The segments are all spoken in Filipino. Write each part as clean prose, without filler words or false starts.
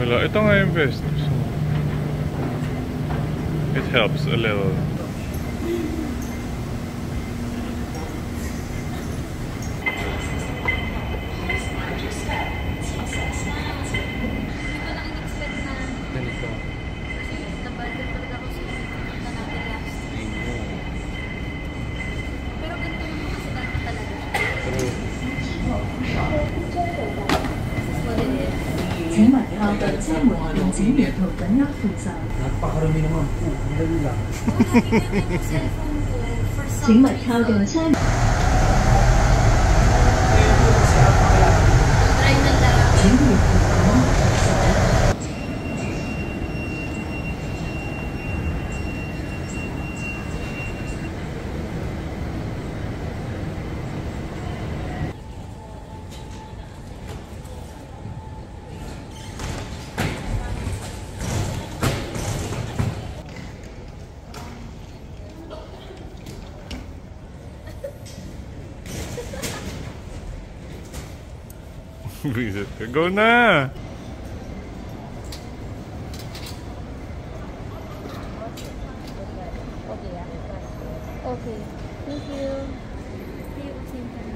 Wala, ito nga yung best. So, it helps a little. Napakarami naman po. Ang dali lang. 請勿靠近車。 Visit ka. Go na! Okay. Thank you. See you same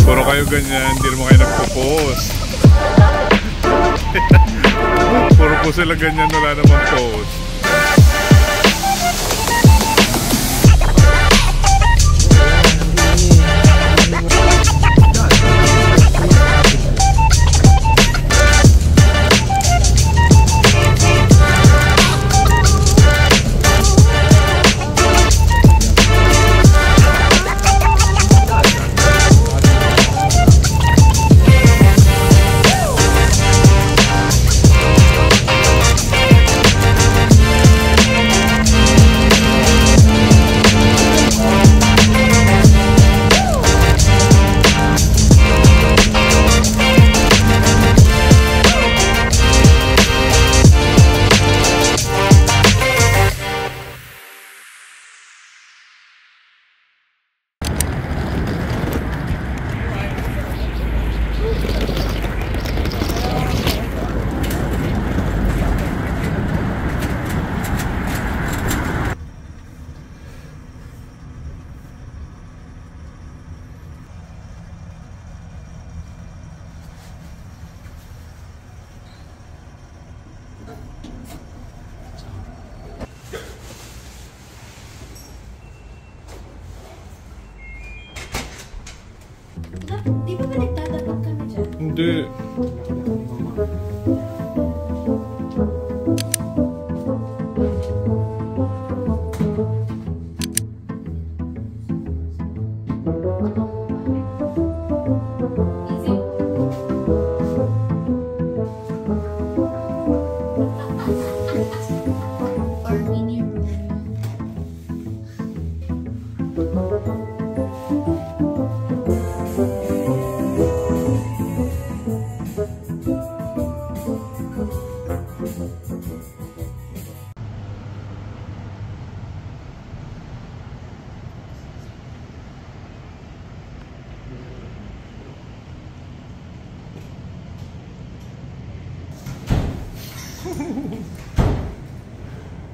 Puro kayo ganyan, hindi naman kayo nagpo-post. Puro po sila ganyan, wala namang post. Di ba nagtatabag kami dyan? Hindi.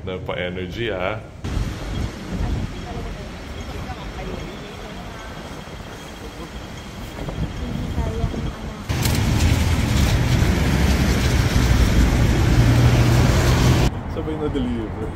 Napa-energy ah. Sabay na deliver.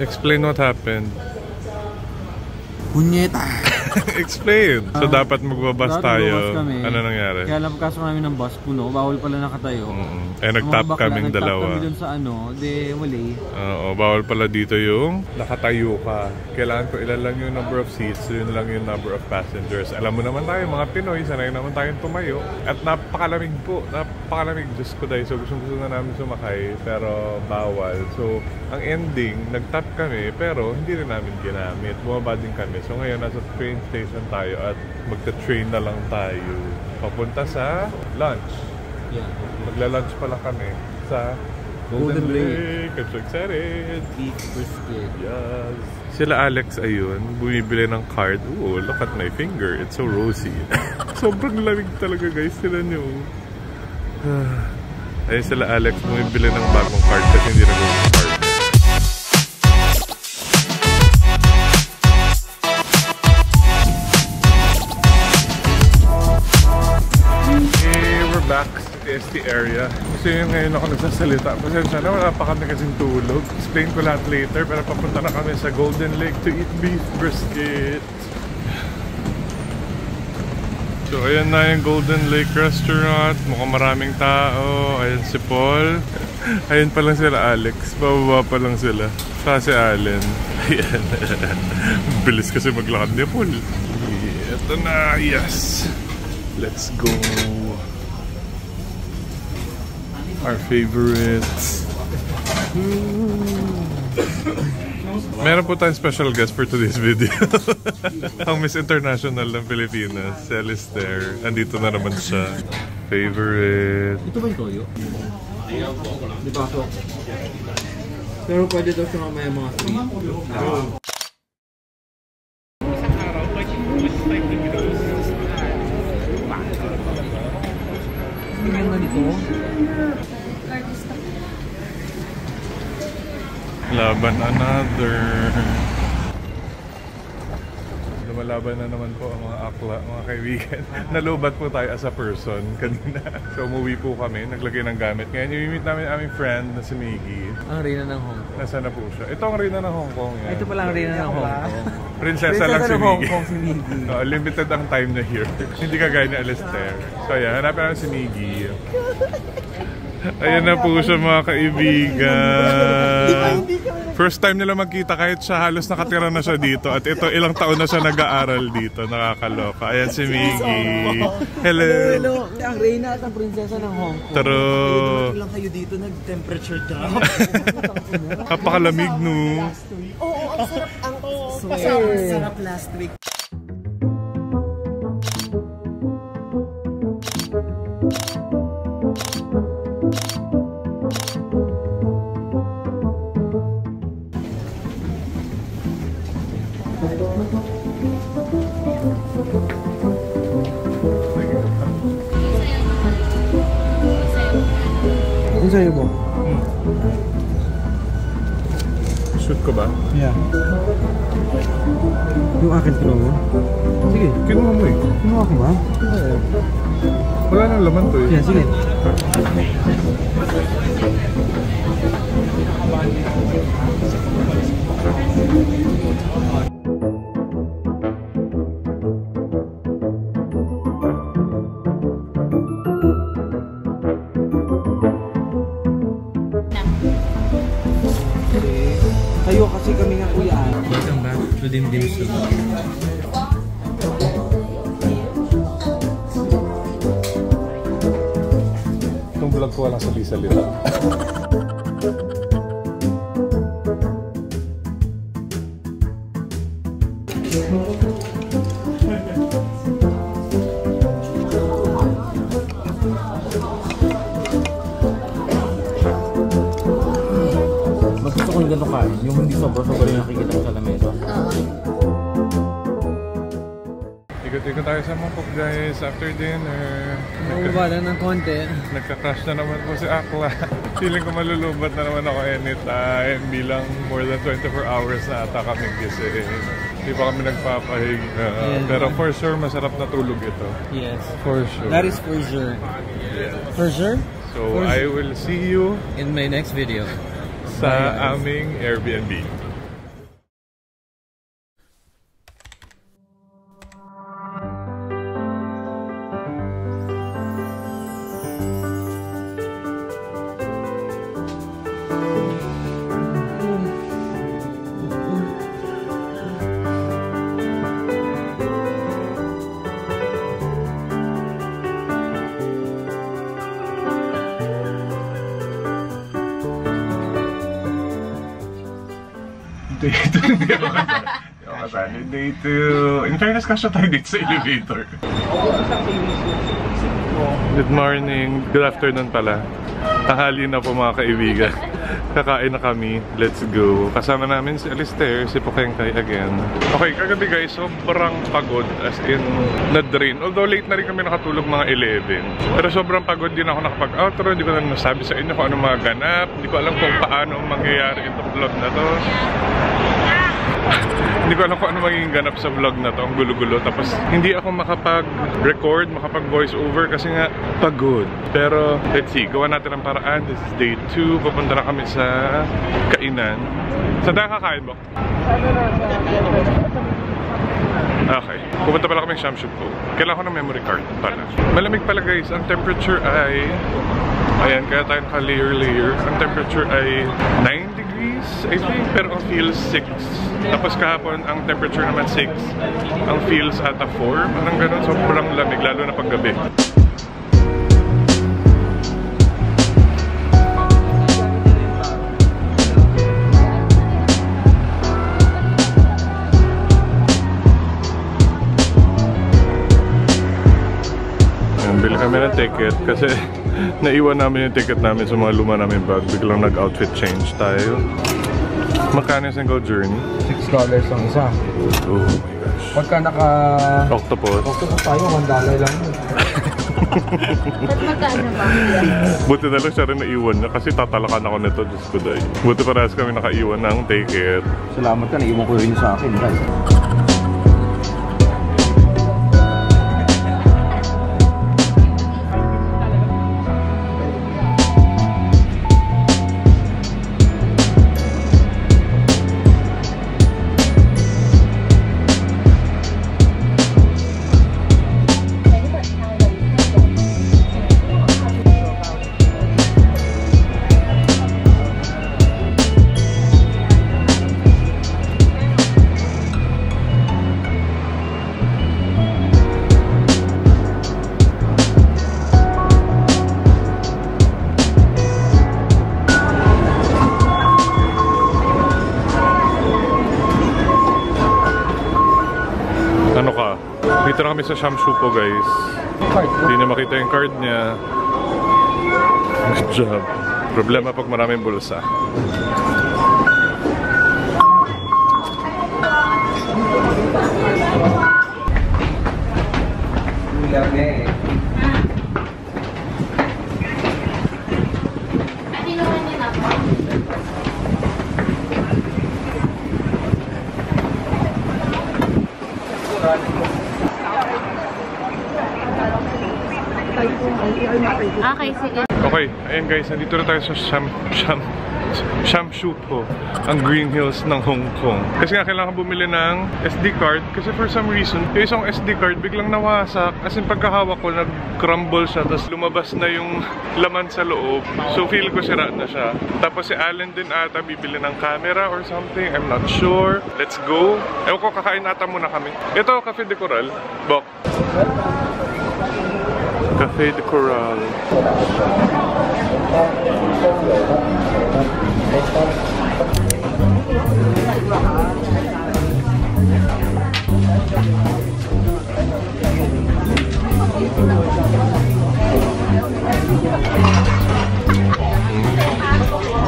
Explain what happened. Punyeta! Explain. So dapat magbabas tayo. Kami. Ano nangyari? Kaya lang pagkasok namin ng bus puno, bawal pala nakatayo. Eh nag-tap kaming dalawa. Nag-tap kami dun sa mali. Oo, bawal pala dito yung nakatayo ka. Kailangan ko ilan lang yung number of seats, yun lang yung number of passengers. Alam mo naman tayo, mga Pinoy, sanay naman tayong tumayo. At napakalamig po, napakalamig. Diyos ko dahil, so gusto na namin sumakay, pero bawal. So, ang ending, nag-tap kami, pero hindi rin namin ginamit. Bumaba din kami. So ngayon, nasa train station tayo at magta-train na lang tayo. Papunta sa lunch. Yeah. Magla-lunch pala kami sa Golden Lake. I'm so excited. Beef brisket. Yes. Sila Alex ayun, bumibili ng card. Ooh, look at my finger. It's so rosy. Sobrang lamig talaga guys. Sila nyo. Ayun sila Alex, bumibili ng bagong card kasi hindi na gawin card. Back sa TST area. Kasi yun ngayon ako nagsasalita. Pasensya na, wala pa kami kasing tulog. Explain ko lahat later, pero papunta na kami sa Golden Lake to eat beef brisket. So ayan na yung Golden Lake Restaurant. Mukhang maraming tao. Ayan si Paul. Ayan pa lang sila Alex. Bababa pa lang sila. Saka si Allen. Ayan. Bilis kasi maglakad ni Paul. Ito na. Yes. Let's go. Our favorites. Meron po tayong special guest for today's video. Ang Miss International ng Pilipinas, si Alistair. Andito na naman siya. Favorite. Ito ba yung toyo? Di ba ako? Pero pwede daw siya mamaya mga 3. Laban another. Lumalaban na naman po ang mga akla, mga kaibigan. Nalubat po tayo as a person kanina. So umuwi po kami, naglagay ng gamit. Ngayon i-meet namin ang aming friend na si Miggy. Ang Reyna ng Hong Kong. Nasaan na po siya? Ito ang Reyna ng Hong Kong. Yan. Ito pala ang Reyna ng Hong Kong. Prinsesa lang si ng Hong Miggy. Kong si Miggy. Limited ang time na here. Hindi kagaya ni Alistair. So ayan, hanapin namin si Miggy. Ayan na po siya mga kaibigan. First time nila magkita kahit siya halos nakatira na siya dito. At ito ilang taon na siya nag-aaral dito. Nakakaloka. Ayan si Miggy. Hello. Hello. Ang Reyna at ang prinsesa ng Hong Kong. Taro. Lang kayo dito nag-temperature drop. Kapakalamig no. Oo, ang sarap. Ang sarap last week. Ano sa'yo mo? Shoot ko ba? Yeah. Yung akin kinuha mo? Sige. Kinuha mo eh. Kinuha ko ba? Wala nang laman to eh. Yeah, sige. Ito din sum. Itong vlog ko walang salita. Mas gusto ko yung gano'n kain, yung hindi sobra-sobra yung nakikita ko sa lamesa. Ikot-ikot tayo sa Mangkok guys after dinner. Bumabala ng konti. Nagka-crash na naman po si Akla. Feeling ko malulubat na naman ako anytime. Bilang more than 24 hours na ata kaming gising. Hindi pa kami nagpapahinga. Pero for sure, masarap na tulog ito. Yes. For sure. That is for sure. Yes. For sure? So, I will see you In my next video. sa aming Airbnb. Day 2. Hindi ako kasali. Day 2. In fairness, kasya tayo dito sa elevator. Good morning. Good afternoon pala. Tanghali na po mga kaibigan. Kakain na kami. Let's go. Kasama namin si Alistair, si Pokengkay again. Okay, kagabi guys, sobrang pagod. As in, na-drain. Although late na rin kami nakatulog mga 11. Pero sobrang pagod din ako nakapag-outro. Hindi ko na nasabi sa inyo kung ano mga ganap. Hindi ko alam kung paano mangyayari itong vlog na to. Hindi ko alam kung ano magiging ganap sa vlog na to. Ang gulo-gulo. Tapos hindi ako makapag-record, makapag-voice over kasi nga pagod. Pero let's see, gawa natin ang paraan. This is day 2. Pupunta na kami sa kainan. Saan tayo kakain ba? Okay. Pupunta pala kami sa Shamshupo. Kailangan ko ng memory card pala. Malamig pala guys. Ang temperature ay... Ayan, kaya tayo naka-layer. Ang temperature ay 9 degrees, I think. Pero ang feels 6. Tapos kahapon, ang temperature naman 6. Ang feels ata 4. Parang ganun. Sobrang lamig, lalo na paggabi. Bili kami ng ticket kasi naiwan namin yung ticket namin sa mga luma namin bag. Biglang nag-outfit change tayo. Magkano yung single journey? $6 ang isa. Oh my gosh. Pagka naka... Octopus. Octopus tayo, $1 lang yun. Ba't magkano ba? Buti na lang siya rin naiwan na kasi tatalakan ako nito. Diyos ko dahil. Buti parehas kami nakaiwan ng ticket. Salamat ka, naiwan ko rin sa akin, guys. Ano ka? Dito na kami sa Shamshupo guys. Hindi na makita yung card niya. Good job. Problema pag maraming bulsa. Okay, sige. Okay, ayan guys, nandito na tayo sa Shamshu po, ang Green Hills ng Hong Kong. Kasi nga kailangan bumili ng SD card kasi for some reason, yung isang SD card biglang nawasak. As in pagkahawak ko, nag-crumble siya tapos lumabas na yung laman sa loob. So feel ko sira na siya. Tapos si Allen din ata bibili ng camera or something. I'm not sure. Let's go. Ewan ko, kakain ata muna kami. Ito, Cafe de Coral. Bok. Cafe de Coral.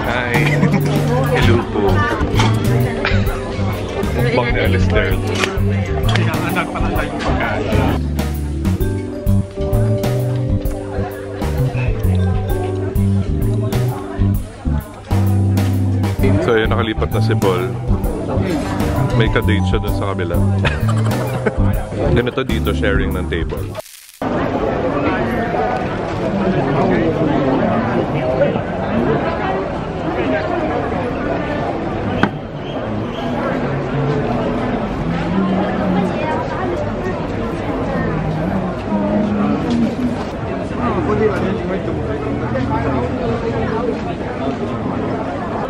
Hi. Hello po. Mukbang ni Alistair. Kailangan pa na tayong pagkain. So yun, nakalipat na si Paul. May ka-date siya dun sa kabila. Ganito dito, sharing ng table.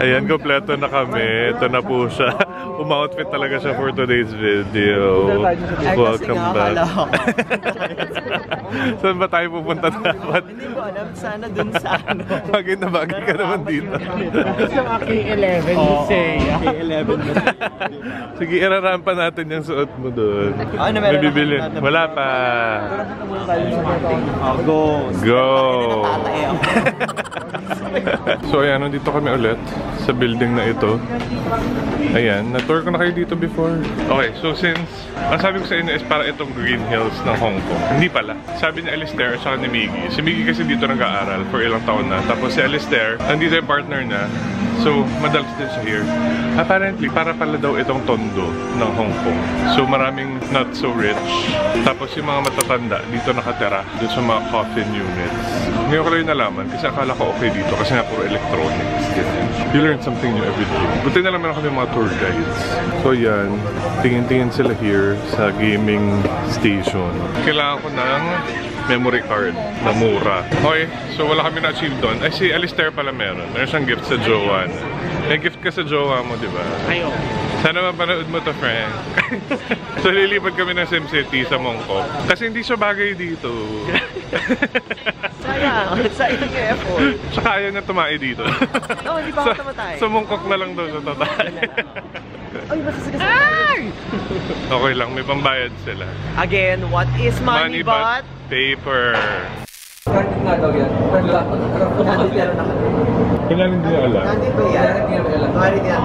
Ayan, kompleto na kami. Ito na po siya. Uma-outfit talaga siya for today's video. Welcome back. Saan ba tayo pupunta dapat? Hindi ko alam. Sana dun sa ano. Bagay na bagay ka naman dito. Yung K11 ni Seiya. K11 na. Sige, irarampa natin yung suot mo doon. Ano, may bibili? Wala pa. Go. Go. So ayan, nandito kami ulit sa building na ito. Ayan, na-tour ko na kayo dito before. Okay, so since ang sabi ko sa inyo is para itong Green Hills ng Hong Kong. Hindi pala. Sabi ni Alistair at saka ni Miggy. Si Miggy kasi dito nag-aaral for ilang taon na. Tapos si Alistair, nandito yung partner na. So, madalas din siya here. Apparently, para pala daw itong tondo ng Hong Kong. So, maraming not so rich. Tapos yung mga matatanda, dito nakatira. Doon sa mga coffin units. Ngayon ko lang nalaman kasi akala ko okay dito kasi nga puro electronics. You learn something new every day. Buti na lang meron kami mga tour guides. So, yan. Tingin-tingin sila here sa gaming station. Kailangan ko ng memory card na mura. Okay, so wala kami na-achieve doon. Ay, si Alistair pala meron. Meron siyang gift sa jowa. May gift ka sa jowa mo, di ba? Ayo. Sana mapanood mo to, friend. So, lilipad kami ng SimCity sa Mongkok. Kasi hindi siya bagay dito. Sayang. Sayang yung effort. Tsaka ayaw niya tumae dito. Oo, hindi pa ako tumatay. Sa Mongkok na lang daw siya tatay. Ay, masasagasan. Okay lang, may pambayad sila. Again, what is money but paper. Nandito nga daw yan. Nandito yan na kami. Kailan hindi niya alam? Nandito yan. Nandito yan.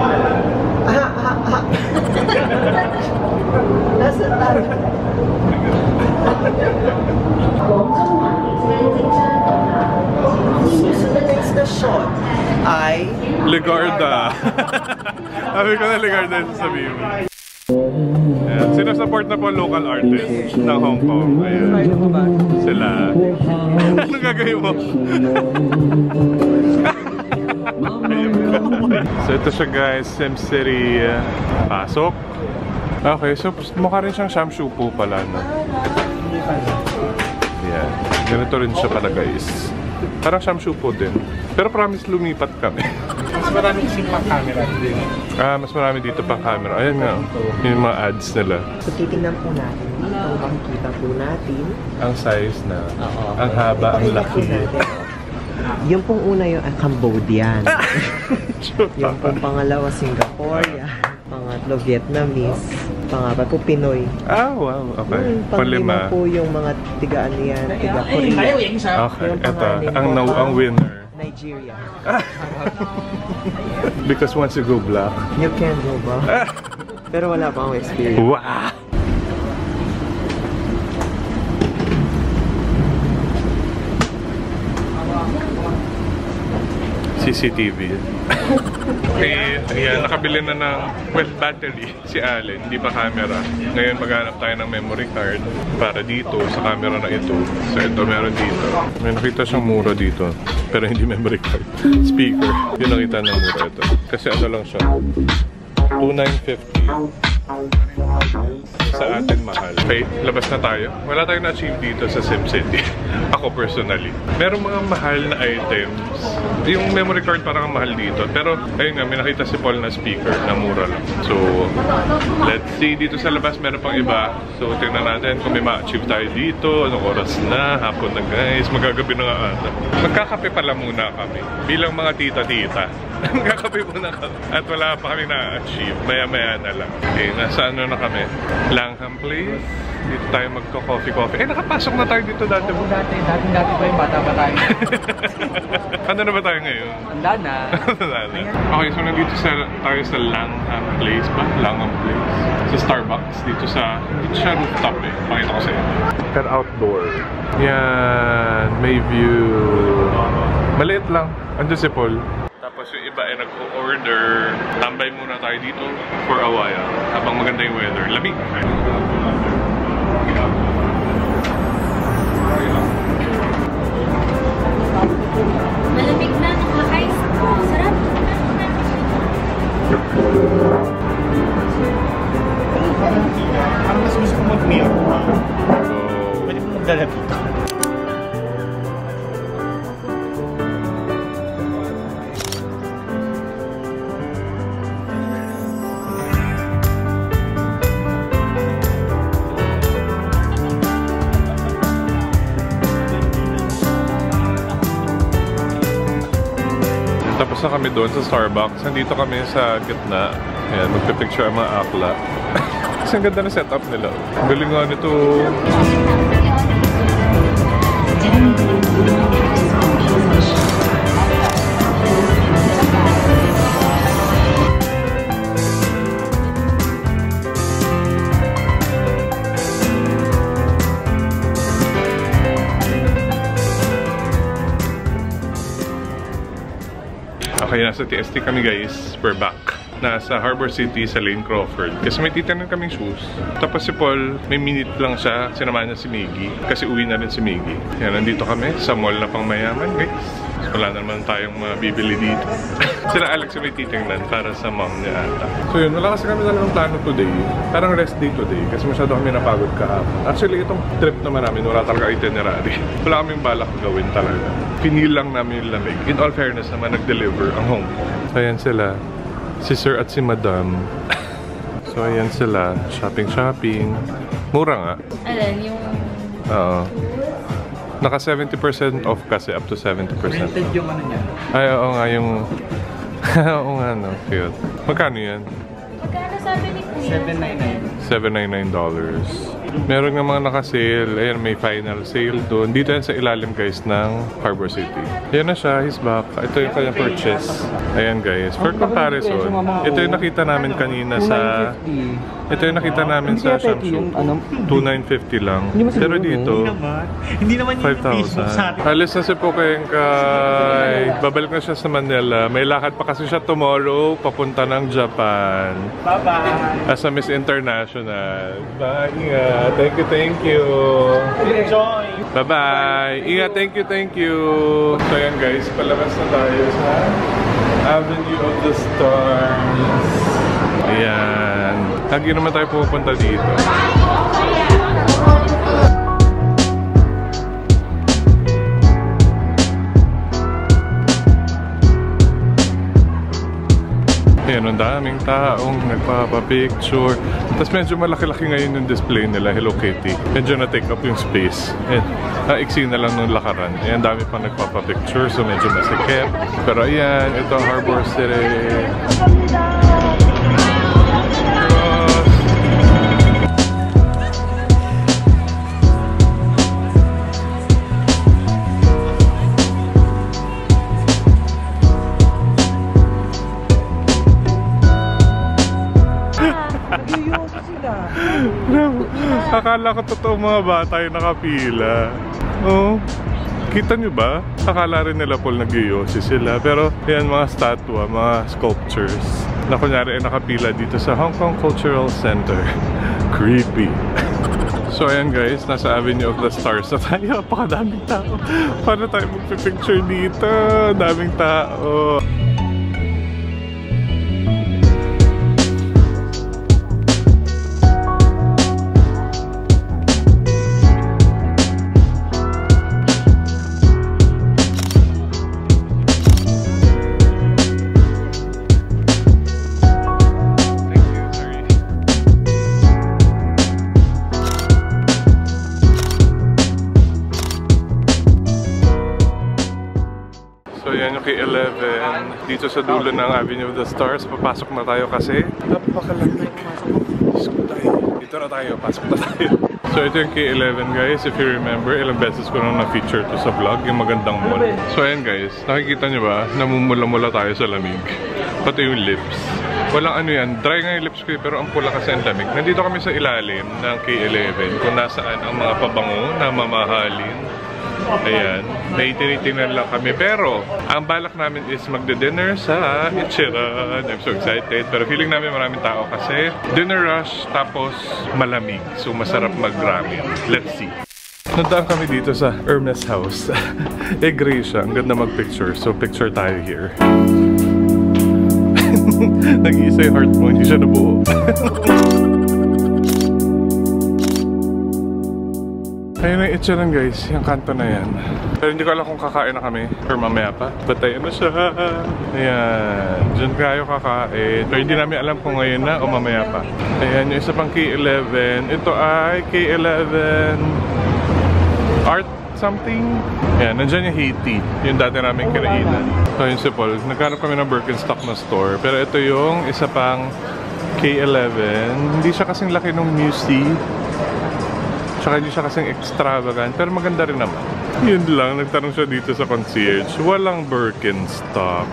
Nasa tayo. Susunod next na shot ay Legarda. Sabi ko na Legarda yung sasabihin mo. Ayan. Sinasupport na po local artists ng Hong Kong. Ayan. Sila. Anong gagawin mo? So ito siya guys, SimCity. Pasok. Okay, so mukha rin siyang Shamshu po pala, no? Ayan. Ganito rin siya pala guys. Parang Shamshu po din. Pero promise lumipat kami. Mas marami kasing pang camera din. Ah, mas marami dito pang camera. Ayan nga. Yung mga ads nila. So titingnan po natin dito, makikita po natin Ang size na. Ang haba, ang laki. Yung pong una yung Cambodian. Yung pong pangalawa Singapore. Pangatlo Vietnamese. Pangapat po Pinoy. Ah, wow. Okay. Yung panglima po yung mga tigaan niyan, tiga Korea. Okay. Ito. Ang winner. Nigeria. Because once you go black. You can go ba? Pero wala pa akong experience. Wow! Si CCTV. Okay, ayan, nakabili na ng, well, battery si Allen, hindi pa camera. Ngayon maghanap tayo ng memory card para dito, sa camera na ito. So ito, meron dito. May nakita siyang mura dito, pero hindi memory card. Speaker, yun nakita ng mura ito. Kasi ano lang siya, $2,950. Sa atin mahal. Okay, labas na tayo. Wala tayong na-achieve dito sa SimCity. Ako personally. Merong mga mahal na items. Yung memory card parang mahal dito. Pero ayun nga, may nakita si Paul na speaker na mura lang. So, let's see. Dito sa labas meron pang iba. So, tingnan natin kung may ma-achieve tayo dito. Anong oras na? Hapon na guys. Magagabi na nga ata. Magkakape pala muna kami. Bilang mga tita-tita. Magkakape muna kami. At wala pa kami na-achieve. Maya-maya na lang. Okay, nasa ano na kami? Langham Place. Dito tayo magko-coffee. Eh, nakapasok na tayo dito dati. Dati pa yung bata pa tayo. Ano na ba tayo ngayon? Handa na. Okay, so nandito tayo sa Langham Place ba? Langham Place. Sa Starbucks. Dito sa rooftop eh. Pakita ko sa inyo. Pero outdoor. Yan. May view. Maliit lang. Andun si Paul. Tapos yung iba ay nag-order. Tambay muna tayo dito for a while. Habang maganda yung weather. Lamig. Malamig na, naka-ice. Sarap. Parang mas gusto ko mag-milk. So, Pwede mo magdala dito. tapos na kami doon sa Starbucks. Nandito kami sa gitna. Ayan, magpipicture ang mga akla. Kasi ang ganda na setup nila. Ang galing nga nito. Okay, nasa TST kami guys. We're back. Nasa Harbor City sa Lane Crawford. Kasi may titanan kaming shoes. Tapos si Paul, may minute lang siya. Sinamahan niya si Miggy. Kasi uwi na rin si Miggy. Yan, nandito kami sa mall na pang mayaman guys. Wala naman tayong mabibili dito. Sila Alex may titingnan para sa mom niya ata. So yun, wala kasi kami talagang plano today. Parang rest day today. Kasi masyado kami napagod kahapon. Actually, itong trip naman namin, wala talaga itinerary. Wala kaming balak gawin talaga. Pinil lang namin yung lamig. In all fairness naman, nag-deliver ang home. So ayan sila. Si Sir at si Madam. So ayan sila. Shopping. Mura nga. Alam, yung... Oo. Naka 70% off kasi, up to 70%. Rented yung ano niya. Ay, oo nga yung... oo nga, no. Cute. Magkano yan? Magkano sabi ni Kuya? $799. $799. Meron nga mga naka-sale. Ayan, may final sale doon. Dito yan sa ilalim, guys, ng Harbor City. Ayan na siya. He's back. Ito yung kanyang purchase. Ayan, guys. For comparison, ito yung nakita namin kanina sa... Ito yung nakita namin sa Samsung. $2,950 lang. Pero dito, Hindi naman yung Facebook sa atin. alis na si Pokengkay. Babalik na siya sa Manila. May lakad pa kasi siya tomorrow papunta ng Japan. Bye-bye. As a Miss International. Bye, ingat. Thank you. Enjoy. Bye-bye. Ingat, thank you. So yan guys, palabas na tayo sa Avenue of the Stars. Ayan. Lagi naman tayo pupunta dito. Ayan, ang daming taong nagpapapicture. Tapos medyo malaki-laki ngayon yung display nila, Hello Kitty. Medyo na-take up yung space. Ayan, naiksi na lang nung lakaran. Ayan, dami pang nagpapapicture, so medyo masikip. Pero ayan, ito ang Harbor City. sila. Akala ko totoo mga bata yung nakapila. Oh. Kita nyo ba? Akala rin nila Paul nag-yosi sila. Pero yan mga statua, mga sculptures na kunyari ay nakapila dito sa Hong Kong Cultural Center. Creepy. So ayan guys, nasa Avenue of the Stars na tayo. Napakadaming tao. Paano tayo magpipicture dito? Daming tao. K11 dito sa dulo ng Avenue of the Stars. Papasok na tayo kasi napakalamig. Dito na tayo, pasok na tayo. So ito yung K11 guys, if you remember, ilang beses ko nang na-feature to sa vlog, yung magandang mall. So ayan guys, nakikita nyo ba, namumula-mula tayo sa lamig. Pati yung lips. Walang ano yan, dry nga yung lips ko pero ang pula kasi ang lamig. Nandito kami sa ilalim ng K11 kung nasaan ang mga pabango na mamahalin. Ayan, may tinitingnan lang kami. Pero, ang balak namin is magde-dinner sa Ichiran. I'm so excited. Pero feeling namin maraming tao kasi dinner rush tapos malamig. So, masarap mag-ramen. Let's see. Nandaan kami dito sa Hermes House. Gray siya. Ang ganda mag-picture. So, picture tayo here. Nag-iisa yung heart mo. Hindi siya nabuo. Ayun ang Ichiran guys, yung kanto na yan. Pero hindi ko alam kung kakain na kami or mamaya pa. Batayin na siya. Ayan, dyan kayo kakain. Pero hindi namin alam kung ngayon na o mamaya pa. Ayan, yung isa pang K11. Ito ay K11 Art something. Ayan, nandyan yung Haiti. Yung dati namin kinainan. So yun si Paul, naghanap kami ng Birkenstock na store. Pero ito yung isa pang K11. Hindi siya kasing laki ng Musi. Tsaka hindi siya kasing extravagant, pero maganda rin naman. Yun lang, nagtanong siya dito sa concierge. Walang Birkenstock.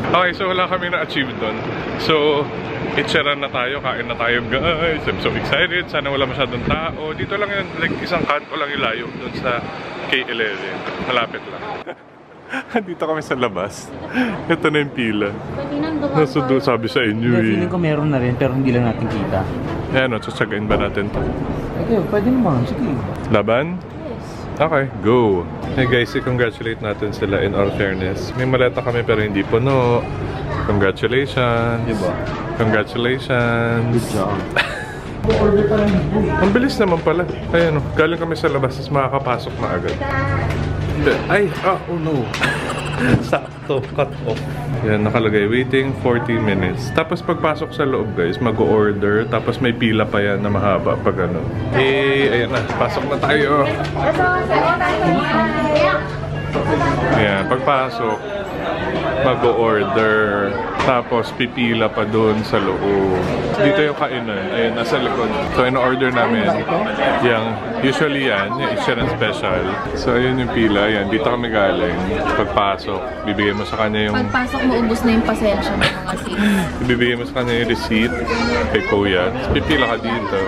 Okay, so wala kami na-achieve doon. So, Ichiran na tayo, kain na tayo guys. I'm so excited. Sana wala masyadong tao. Dito lang yun, like isang kanto lang yung layo doon sa K11. Malapit lang. Dito kami sa labas. Ito na yung pila. Nasundo, sabi sa inyo eh. Feeling ko meron na rin, pero hindi lang natin kita. Ayan o, tsatsagain ba natin to? Okay, pwede naman. Sige. Laban? Yes. Okay, go! Hey guys, i-congratulate natin sila in all fairness. May maleta kami pero hindi puno. Congratulations! Diba? Congratulations! Good job! Ang bilis naman pala. Ayan o, galing kami sa labas, tapos makakapasok na agad. Ay! Oh no! Sakto, cut off. Yan, nakalagay, waiting 40 minutes. Tapos pagpasok sa loob guys, mag-order. Tapos may pila pa yan na mahaba pag ano. Ayan na, pasok na tayo. Ayan, pagpasok, mag-order. Tapos pipila pa dun sa loob. Dito yung kainan. Ayan, nasa likod. So, ino-order namin. Usually yan, yung Ichiran special. So, ayun yung pila. Ayan, dito kami galing. Pagpasok, bibigay mo sa kanya yung... Pagpasok mo, ubos na yung pasensya ng mga seats. Ibibigay mo sa kanya yung receipt kay Kuya. Tapos pipila ka dito.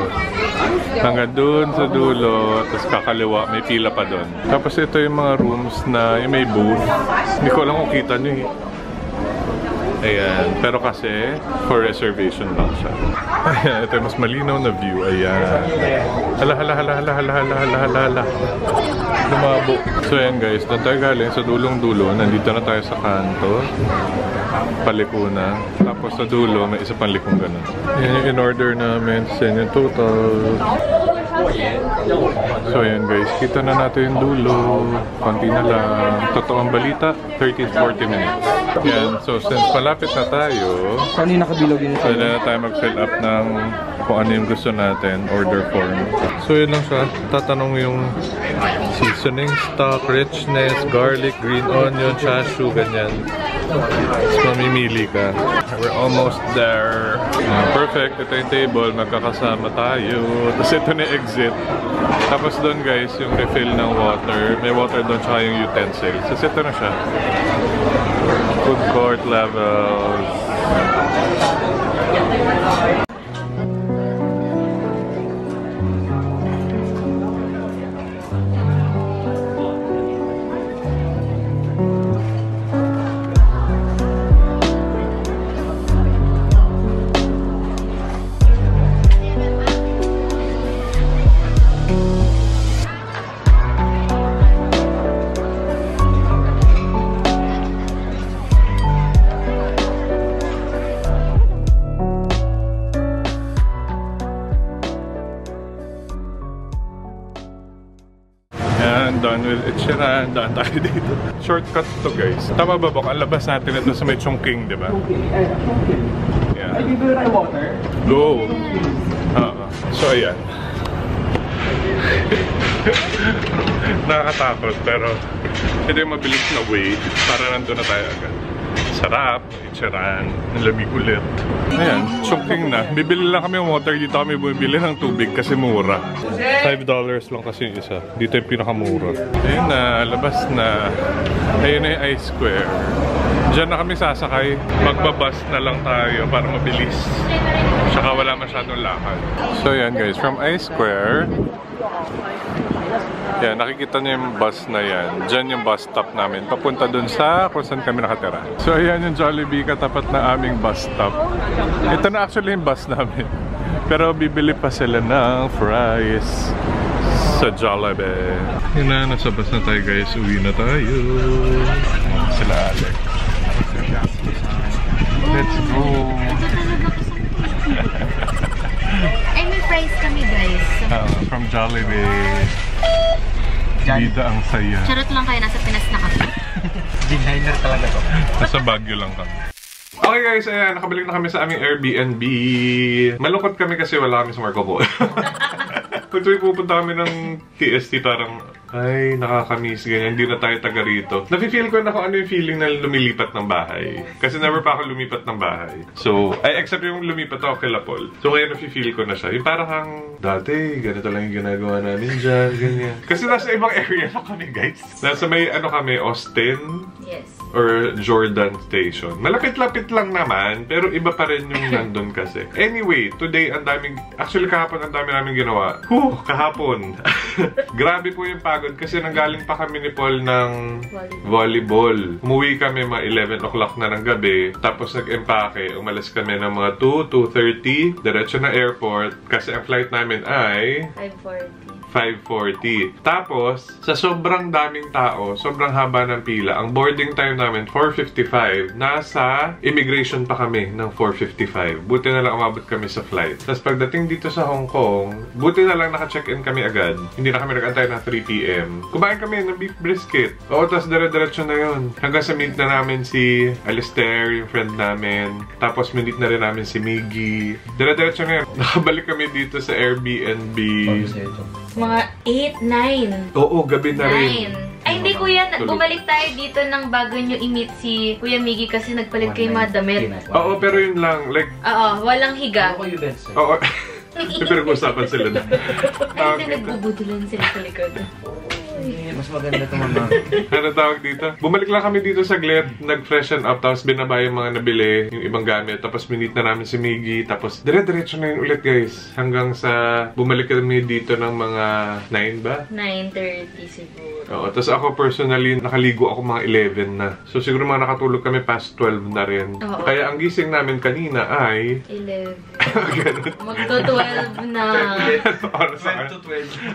Hanggang dun sa dulo. Tapos kakaliwa, may pila pa dun. Tapos ito yung mga rooms na yung may booth. Hindi ko alam kung kita nyo eh. Ayan, pero kasi for reservation lang siya. Ayan, ito yung mas malinaw na view. Ayan. Hala. Lumabo. So ayan guys, doon tayo galing sa dulong-dulo. Nandito na tayo sa kanto. Paliko na. Tapos sa dulo, may isa pang likong ganun. Ayan yung in-order namin. Ayan yung total. So ayan guys, kita na natin yung dulo. Konti na lang. Totoong balita, 30-40 minutes. Ayan, so since malapit na tayo, Saan yung nakabilog yun? pwede na tayo mag-fill up ng kung ano yung gusto natin, order form. So yun lang siya, tatanong yung seasoning stock, richness, garlic, green onion, chashu, ganyan. So mamimili ka. We're almost there. Perfect, ito yung table, magkakasama tayo. Tapos ito na exit. Tapos doon guys, yung refill ng water. May water doon tsaka yung utensils. Tapos ito na siya. Food court levels. Ichiran, done with Ichiran. Daan tayo dito. Shortcut to guys. Tama ba ba? Ang labas natin ito sa may Chongqing, di ba? Chongqing. Yeah. Ay, give you water? Go! So, ayan. Nakakatakot, pero ito yung mabilis na way para nandun na tayo agad. Sarap, Ichiran, lamig ulit. Ayan, Chongqing na. Bibili lang kami ng water. Dito kami bumibili ng tubig kasi mura. $5 lang kasi yung isa. Dito yung pinakamura. Ayun na, labas na. Ayun na yung I Square. Diyan na kami sasakay. Magbabas na lang tayo para mabilis. Tsaka wala masyadong lakad. So yan guys, from I Square. Yan, nakikita niyo yung bus na yan. Diyan yung bus stop namin. Papunta dun sa kung saan kami nakatira. So ayan yung Jollibee katapat na aming bus stop. Ito na actually yung bus namin. Pero bibili pa sila ng fries sa Jollibee. Yun na, nasa bus na tayo guys. Uwi na tayo. Sila Alex. Let's go! Ay, may fries kami guys. From Jollibee. Bida ang saya. Charot lang kayo, nasa Pinas na kami. Designer talaga to. Nasa Baguio lang kami. Okay guys, ayan, nakabalik na kami sa aming Airbnb. Malungkot kami kasi wala kami sa Marco Polo. Kung tuwing pupunta kami ng TST, parang, ay, nakakamiss, ganyan. Hindi na tayo taga rito. Nafe-feel ko na kung ano yung feeling na lumilipat ng bahay. Kasi never pa ako lumipat ng bahay. So, except yung lumipat ako kay Lapol. So, ngayon nafe-feel ko na siya. Yung parang, dati, ganito lang yung ginagawa namin dyan, ganyan. Kasi nasa ibang area na kami, guys. Nasa may, kami, Austin. Yes. Or Jordan Station. Malapit-lapit lang naman, pero iba pa rin yung nandun kasi. Anyway, today, actually kahapon ang dami namin ginawa. Kahapon. Grabe po yung pagod kasi nanggaling pa kami ni Paul ng volleyball. Umuwi kami mga 11 o'clock na ng gabi, tapos nag-empake. Umalis kami ng mga 2:30, diretso na airport kasi ang flight namin ay 5:40. Tapos, sa sobrang daming tao, sobrang haba ng pila, ang boarding time namin, 4:55. Nasa immigration pa kami ng 4:55. Buti na lang umabot kami sa flight. Tapos pagdating dito sa Hong Kong, buti na lang naka-check-in kami agad. Hindi na kami nag-antay na 3 p.m. Kumain kami ng beef brisket. Oo, tapos dire-diretso na yun. Hanggang sa meet na namin si Alistair, yung friend namin. Tapos meet na rin namin si Miggy. Dire-diretso na yun. Nakabalik kami dito sa Airbnb. Mga 8, 9. Oo, gabi na rin. 9. Ay, hindi kuya, bumalik tayo dito nang bago nyo i-meet si Kuya Miggy kasi nagpalit kayo mga damit. Oo, pero yun lang. Like, Oo, walang higa. oo. Pero usapan sila na. Ay, hindi, nagbubudulan sila sa likod. Mas maganda ito mga. Ano tawag dito? Bumalik lang kami dito saglit, nag-freshen up, tapos binaba yung mga nabili, yung ibang gamit, tapos minit na namin si Miggy, tapos dire-diretso na yun ulit guys. Hanggang sa bumalik kami dito ng mga 9 ba? 9:30 siguro. Oo, tapos ako personally, nakaligo ako mga 11 na. So siguro mga nakatulog kami past 12 na rin. Oo. Kaya ang gising namin kanina ay 11. Magto-12 na.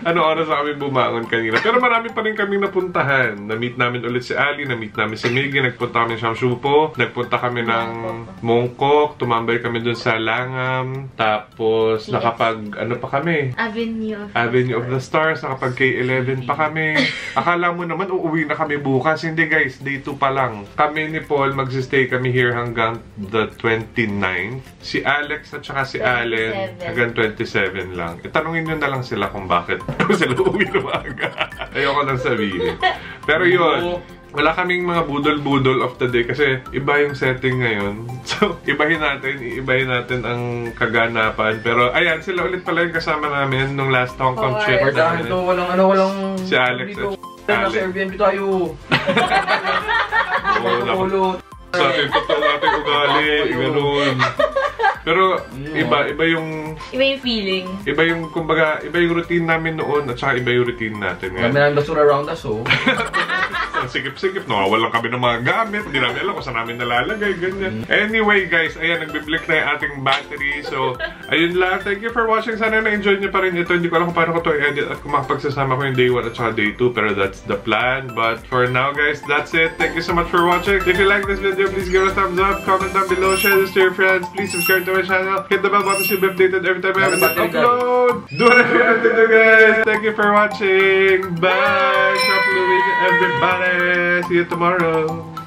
Ano oras na kami bumangon kanina? Pero marami pa rin kaming napuntahan. Na-meet namin ulit si Ali, na-meet namin si Miggy, nagpunta kami sa Shamshupo, nagpunta kami ng Mongkok, tumambay kami dun sa Langam, tapos Yes. nakapag, ano pa kami? Avenue of the Stars, nakapag K11 pa kami. Akala mo naman, uuwi na kami bukas. Hindi guys, day 2 pa lang. Kami ni Paul, magsistay kami here hanggang the 29th. Si Alex at saka si Allen, hanggang 27 lang. Itanungin nyo na lang sila kung bakit sila uuwi na maaga. Ayoko nang sabihin. Pero yun, wala kaming mga budol-budol of the day kasi iba yung setting ngayon. So, iibahin natin ang kaganapan. Pero ayan, sila ulit pala yung kasama namin nung last Hong Kong trip namin. Ito, walang Si Alex at Nasa Airbnb tayo. Sa ating totoo natin ugali, ganun. Pero iba yung feeling. Iba yung, kumbaga, iba yung routine namin noon at saka iba yung routine natin ngayon. Kami lang basura around us, oh. Ang sikip-sikip, nawawalan kami ng mga gamit. Hindi namin alam kung saan namin nalalagay, ganyan. Anyway guys, ayan, nagbiblink na yung ating battery. So, ayun lang. Thank you for watching. Sana na-enjoy nyo pa rin ito. Hindi ko alam kung paano ko to i-edit at kung makapagsasama ko yung day 1 at saka day 2. Pero that's the plan. But for now guys, that's it. Thank you so much for watching. If you like this video, please give it a thumbs up. Comment down below. Share this to your friends. Please subscribe to my channel. Hit the bell button to be updated every time I have a new upload. Do whatever you have to do guys. Thank you for watching. Bye. Shop Louis everybody. See you tomorrow.